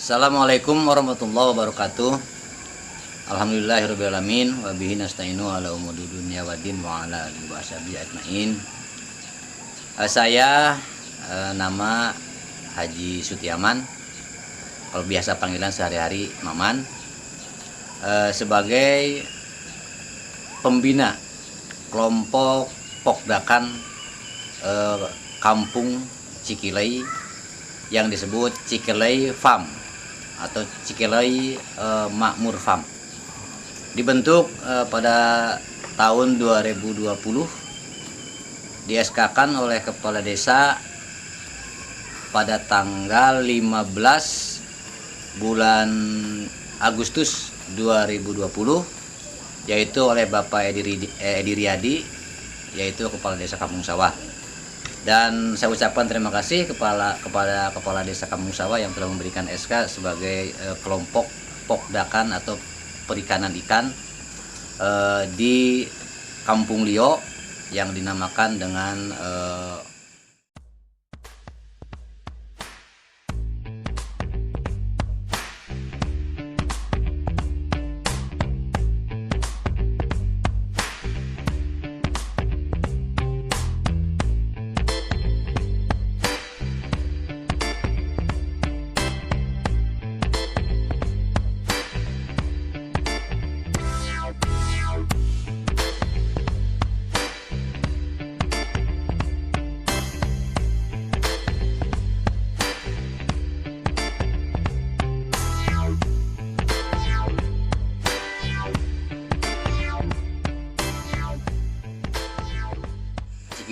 Assalamualaikum warahmatullahi wabarakatuh. Alhamdulillahirrahmanirrahim. Wabihi nasta'inu ala umuri dunya waddin wa ala alihi wa sahbihi ajmain. Saya nama Haji Sutiaman, kalau biasa panggilan sehari-hari Maman, sebagai pembina kelompok Pokdakan Kampung Cikilei yang disebut Cikilei Farm atau Cikilei Makmur Farm. Dibentuk pada tahun 2020, di-SK-kan oleh Kepala Desa pada tanggal 15 bulan Agustus 2020, yaitu oleh Bapak Edi Riyadi, yaitu Kepala Desa Kampung Sawah. Dan saya ucapkan terima kasih kepada Kepala Desa Kampung Sawah yang telah memberikan SK sebagai kelompok Pokdakan atau perikanan ikan di Kampung Lio yang dinamakan dengan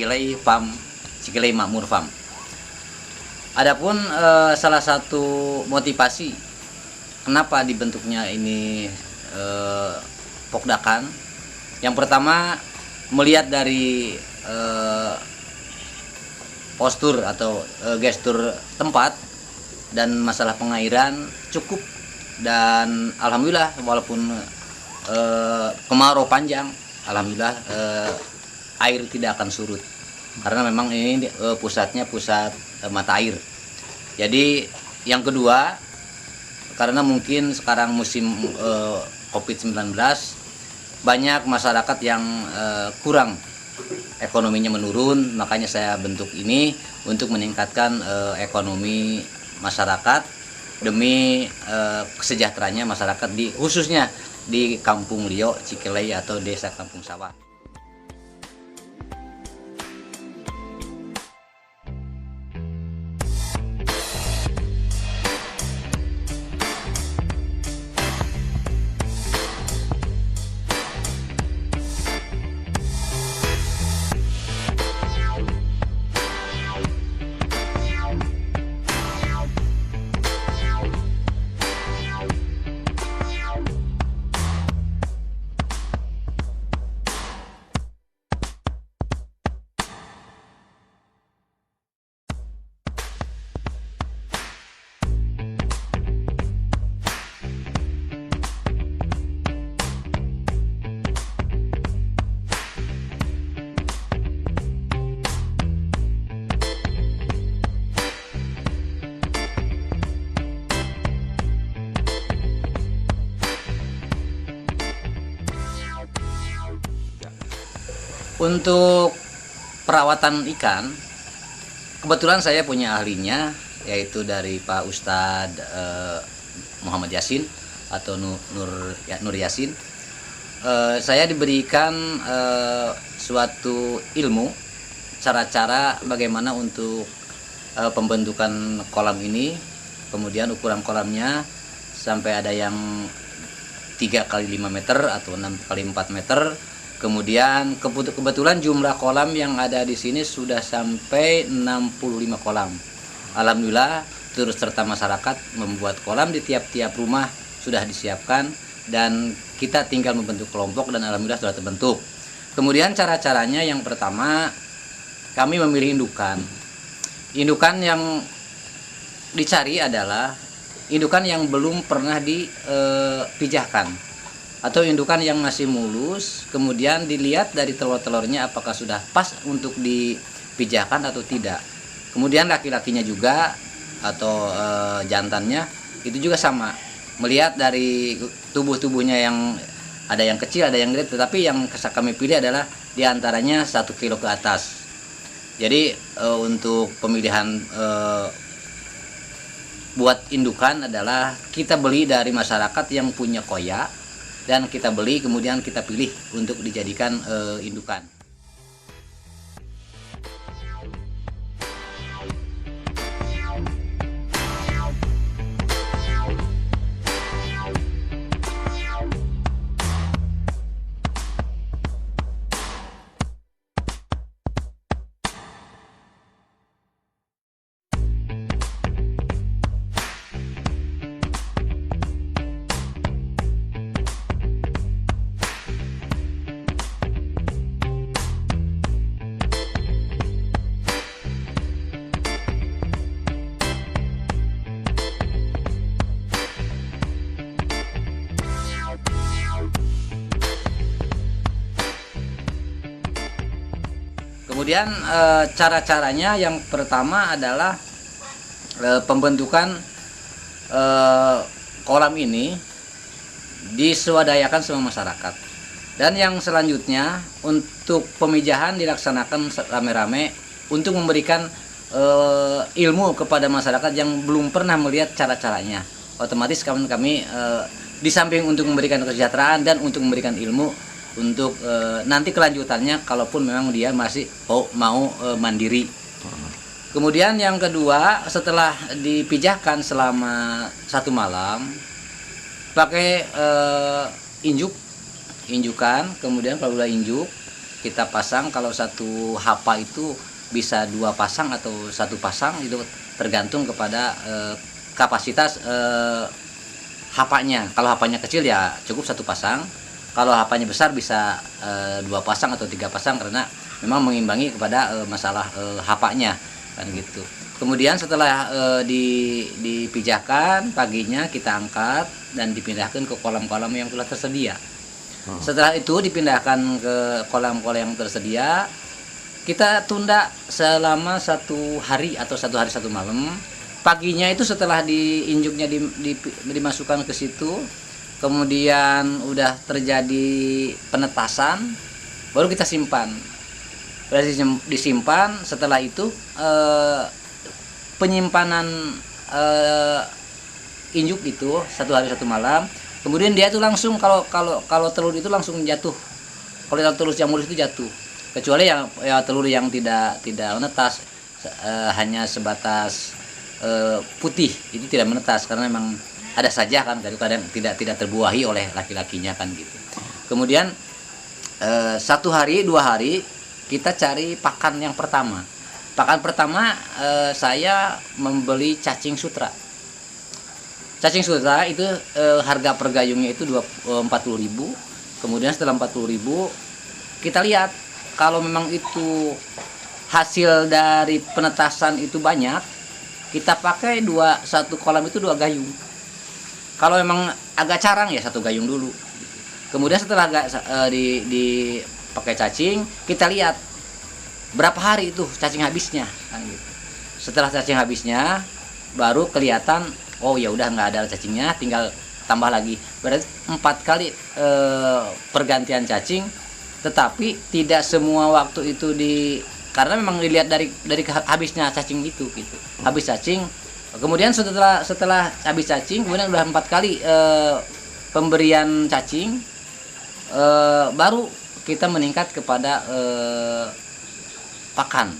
Cikilei Farm, Cikilei Makmur Farm. Adapun salah satu motivasi kenapa dibentuknya ini Pokdakan, yang pertama melihat dari postur atau gestur tempat dan masalah pengairan cukup, dan alhamdulillah walaupun kemarau panjang, alhamdulillah air tidak akan surut karena memang ini pusat mata air. Jadi yang kedua, karena mungkin sekarang musim COVID-19 banyak masyarakat yang kurang ekonominya menurun, makanya saya bentuk ini untuk meningkatkan ekonomi masyarakat demi kesejahteranya masyarakat khususnya di Kampung Lio Cikilei atau Desa Kampung Sawah. Untuk perawatan ikan, kebetulan saya punya ahlinya, yaitu dari Pak Ustadz Muhammad Yasin atau Nur Yasin. Saya diberikan suatu ilmu, cara-cara bagaimana untuk pembentukan kolam ini, kemudian ukuran kolamnya sampai ada yang 3 kali 5 meter atau 6 kali 4 meter. Kemudian kebetulan jumlah kolam yang ada di sini sudah sampai 65 kolam. Alhamdulillah turut serta masyarakat membuat kolam di tiap-tiap rumah sudah disiapkan, dan kita tinggal membentuk kelompok dan alhamdulillah sudah terbentuk. Kemudian cara-caranya, yang pertama kami memilih indukan. Indukan yang dicari adalah indukan yang belum pernah dipijahkan atau indukan yang masih mulus, kemudian dilihat dari telur-telurnya apakah sudah pas untuk dipijahkan atau tidak. Kemudian laki-lakinya juga atau jantannya itu juga sama, melihat dari tubuhnya yang ada yang kecil, ada yang gede, tetapi yang kami pilih adalah diantaranya 1 kilo ke atas. Jadi untuk pemilihan buat indukan adalah kita beli dari masyarakat yang punya koya, dan kita beli kemudian kita pilih untuk dijadikan indukan. Kemudian cara-caranya yang pertama adalah pembentukan kolam ini diswadaya sama masyarakat. Dan yang selanjutnya untuk pemijahan dilaksanakan rame-rame untuk memberikan ilmu kepada masyarakat yang belum pernah melihat cara-caranya. Otomatis kami di samping untuk memberikan kesejahteraan dan untuk memberikan ilmu untuk nanti kelanjutannya kalaupun memang dia masih mau mandiri. Kemudian yang kedua, setelah dipijahkan selama 1 malam pakai injukan, kemudian kalau udah injuk kita pasang. Kalau 1 hapa itu bisa 2 pasang atau 1 pasang, itu tergantung kepada kapasitas hapanya. Kalau hapanya kecil ya cukup 1 pasang. Kalau hapanya besar bisa 2 pasang atau 3 pasang, karena memang mengimbangi kepada masalah hapanya kan gitu. Kemudian setelah dipijahkan, paginya kita angkat dan dipindahkan ke kolam-kolam yang telah tersedia. Setelah itu dipindahkan ke kolam-kolam yang tersedia, kita tunda selama 1 hari atau 1 hari 1 malam. Paginya itu setelah diinjuknya dimasukkan ke situ, kemudian udah terjadi penetasan, baru kita simpan. Udah disimpan. Setelah itu penyimpanan injuk itu 1 hari 1 malam. Kemudian dia itu langsung kalau telur itu langsung jatuh. Kalau telur yang mulus itu jatuh. Kecuali yang telur yang tidak menetas, hanya sebatas putih, itu tidak menetas karena memang ada saja kan, kadang tidak terbuahi oleh laki-lakinya kan gitu. Kemudian 1 hari 2 hari kita cari pakan yang pertama. Pakan pertama saya membeli cacing sutra. Cacing sutra itu harga per gayungnya itu 40.000. Kemudian setelah 40.000 kita lihat kalau memang itu hasil dari penetasan itu banyak, kita pakai 1 kolam itu 2 gayung. Kalau memang agak carang ya 1 gayung dulu. Kemudian setelah dipakai cacing, kita lihat berapa hari itu cacing habisnya kan gitu. Setelah cacing habisnya baru kelihatan, oh ya udah nggak ada cacingnya, tinggal tambah lagi. Berarti 4 kali pergantian cacing, tetapi tidak semua waktu itu karena memang dilihat dari habisnya cacing itu gitu. Habis cacing, kemudian setelah habis cacing, kemudian udah 4 kali pemberian cacing, baru kita meningkat kepada pakan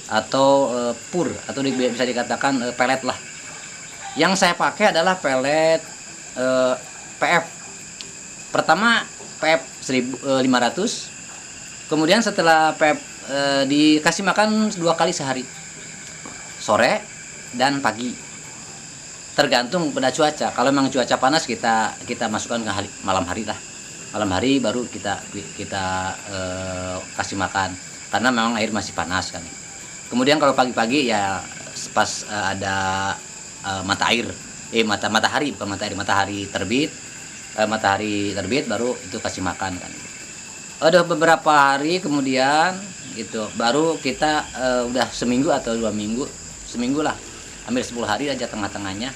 atau pur, atau bisa dikatakan pelet lah. Yang saya pakai adalah pelet PF. Pertama PF 1500, kemudian setelah PF dikasih makan 2 kali sehari, sore dan pagi, tergantung pada cuaca. Kalau memang cuaca panas kita masukkan ke malam hari lah. Malam hari baru kita kasih makan, karena memang air masih panas kan. Kemudian kalau pagi-pagi ya pas ada matahari terbit, baru itu kasih makan kan. Ada beberapa hari kemudian gitu baru kita udah seminggu atau 2 minggu, seminggu lah, hampir 10 hari aja tengah-tengahnya.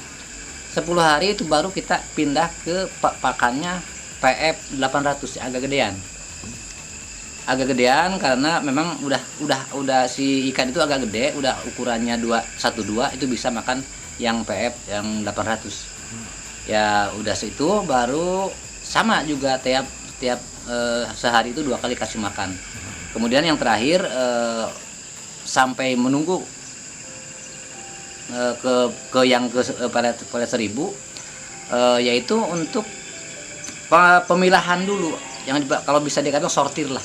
10 hari itu baru kita pindah ke pakannya PF 800, agak gedean. Agak gedean karena memang udah si ikan itu agak gede, udah ukurannya 212 itu bisa makan yang PF yang 800. Ya udah situ baru sama juga tiap sehari itu 2 kali kasih makan. Kemudian yang terakhir sampai menunggu ke pelet 1000, yaitu untuk pemilahan dulu, yang kalau bisa dikatakan sortir lah,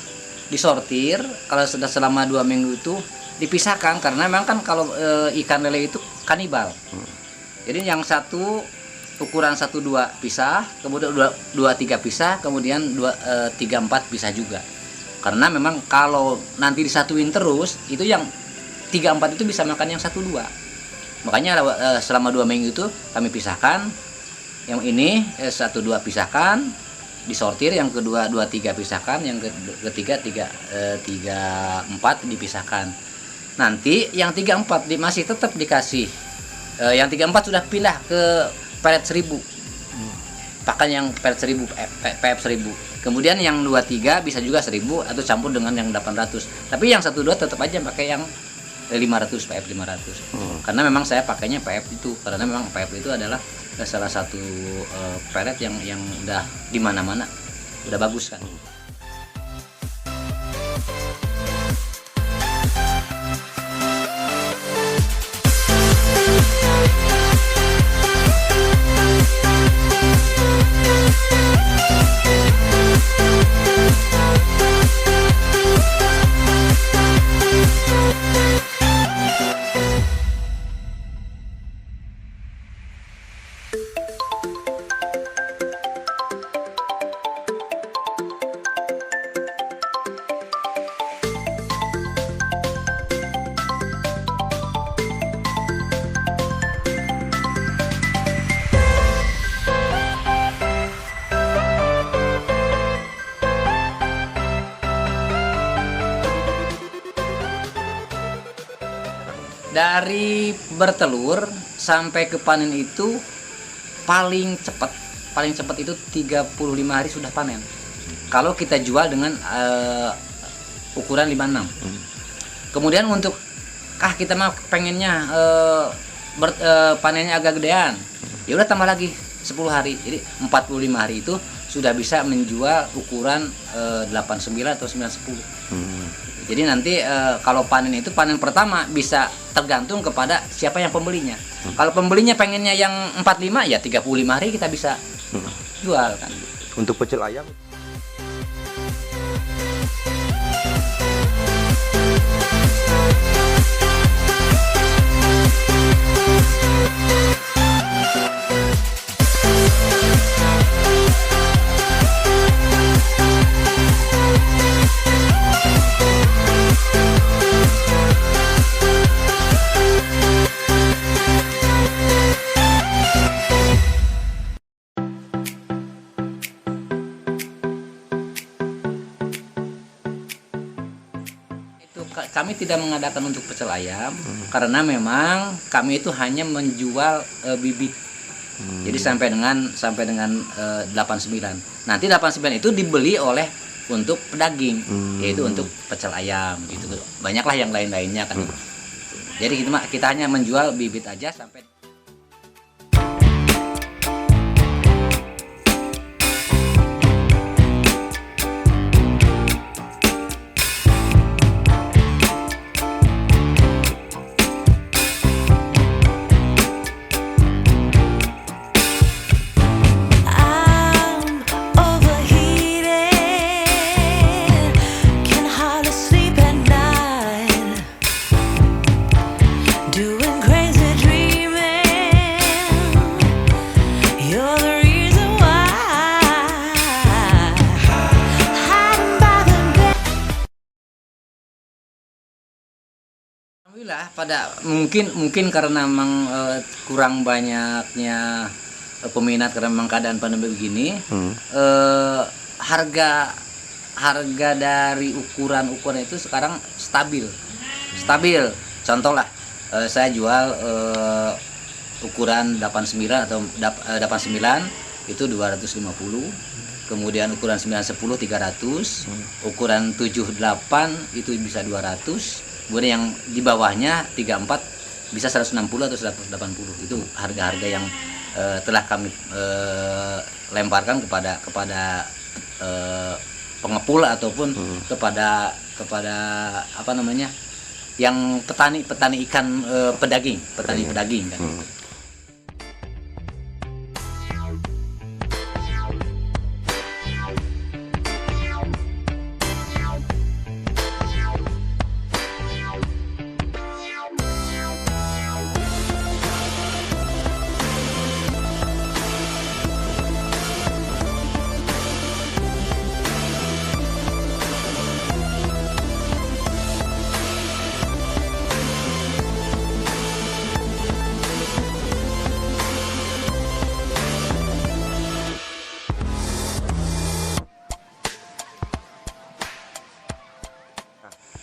disortir. Kalau sudah selama 2 minggu itu dipisahkan, karena memang kan kalau ikan lele itu kanibal. Jadi yang satu ukuran 12 pisah, kemudian 23 pisah, kemudian 34 pisah juga. Karena memang kalau nanti disatuin terus, itu yang 34 itu bisa makan yang 12. Makanya selama 2 minggu itu kami pisahkan. Yang ini 12 pisahkan, disortir. Yang kedua 23 pisahkan, yang ketiga 34 dipisahkan. Nanti yang 34 masih tetap dikasih. Yang 34 sudah pindah ke pelet 1000. Pakan yang pelet 1000, PF 1000. Kemudian yang 23 bisa juga 1000 atau campur dengan yang 800. Tapi yang 12 tetap aja pakai yang 500, PF 500. Karena memang saya pakainya PF itu, karena memang PF itu adalah salah satu pelet yang udah di mana-mana udah bagus kan. Dari bertelur sampai ke panen itu paling cepat itu 35 hari sudah panen. Kalau kita jual dengan ukuran 56. Kemudian untuk kita mah pengennya panennya agak gedean, ya udah tambah lagi 10 hari. Jadi 45 hari itu sudah bisa menjual ukuran 89 atau 910. Jadi nanti kalau panen itu, panen pertama bisa tergantung kepada siapa yang pembelinya. Kalau pembelinya pengennya yang 45, ya 35 hari kita bisa jual kan. Untuk pecel ayam, kami tidak mengadakan untuk pecel ayam karena memang kami itu hanya menjual bibit. Jadi sampai dengan 89. Nanti 89 itu dibeli oleh untuk pedaging, yaitu untuk pecel ayam gitu. Banyaklah yang lain-lainnya kan. Jadi kita hanya menjual bibit aja sampai. Alhamdulillah, mungkin karena memang kurang banyaknya peminat karena memang keadaan pandemi begini, harga dari ukuran itu sekarang stabil. Contoh lah, saya jual ukuran 89 atau 89 itu 250. Kemudian ukuran 910 300, ukuran 78 itu bisa 200. Kemudian yang di bawahnya 34 bisa 160 atau 180. Itu harga-harga yang telah kami lemparkan kepada pengepul ataupun kepada apa namanya, yang petani ikan, pedaging kan.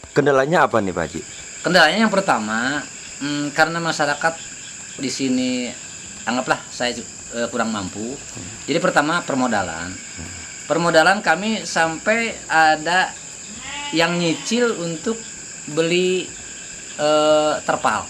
Kendalanya apa nih Pak Haji? Kendalanya yang pertama, karena masyarakat di sini anggaplah saya kurang mampu. Jadi pertama permodalan. Permodalan kami sampai ada yang nyicil untuk beli terpal.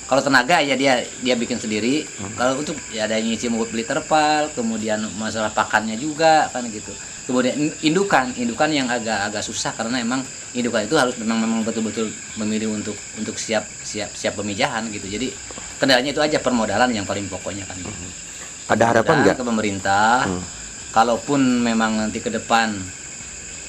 Kalau tenaga ya dia bikin sendiri. Kalau untuk ya ada yang nyicil mau beli terpal, kemudian masalah pakannya juga kan gitu. Kemudian indukan yang agak susah karena emang indukan itu harus memang betul-betul memilih untuk siap pemijahan gitu. Jadi kendalanya itu aja, permodalan yang paling pokoknya kan. Ada harapan nggak ke pemerintah? Kalaupun memang nanti ke depan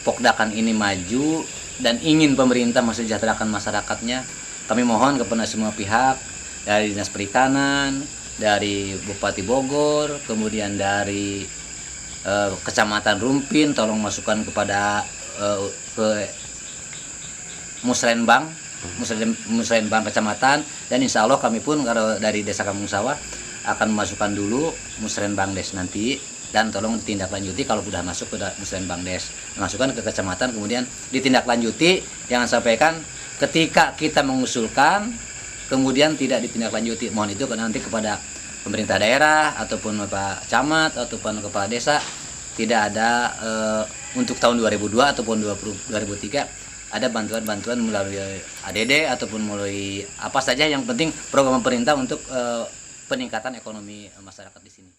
Pokdakan ini maju dan ingin pemerintah mensejahterakan masyarakatnya, kami mohon kepada semua pihak, dari Dinas Perikanan, dari Bupati Bogor, kemudian dari Kecamatan Rumpin, tolong masukkan kepada ke Musrenbang Kecamatan, dan insya Allah kami pun kalau dari Desa Kampung Sawah akan memasukkan dulu Musrenbang Des nanti, dan tolong ditindaklanjuti kalau sudah masuk ke Musrenbang Des, masukkan ke kecamatan, kemudian ditindaklanjuti. Jangan sampaikan ketika kita mengusulkan kemudian tidak ditindaklanjuti. Mohon itu nanti kepada pemerintah daerah ataupun Pak Camat ataupun kepala desa, tidak ada untuk tahun 2002 ataupun 2003 ada bantuan melalui ADD ataupun melalui apa saja, yang penting program pemerintah untuk peningkatan ekonomi masyarakat di sini.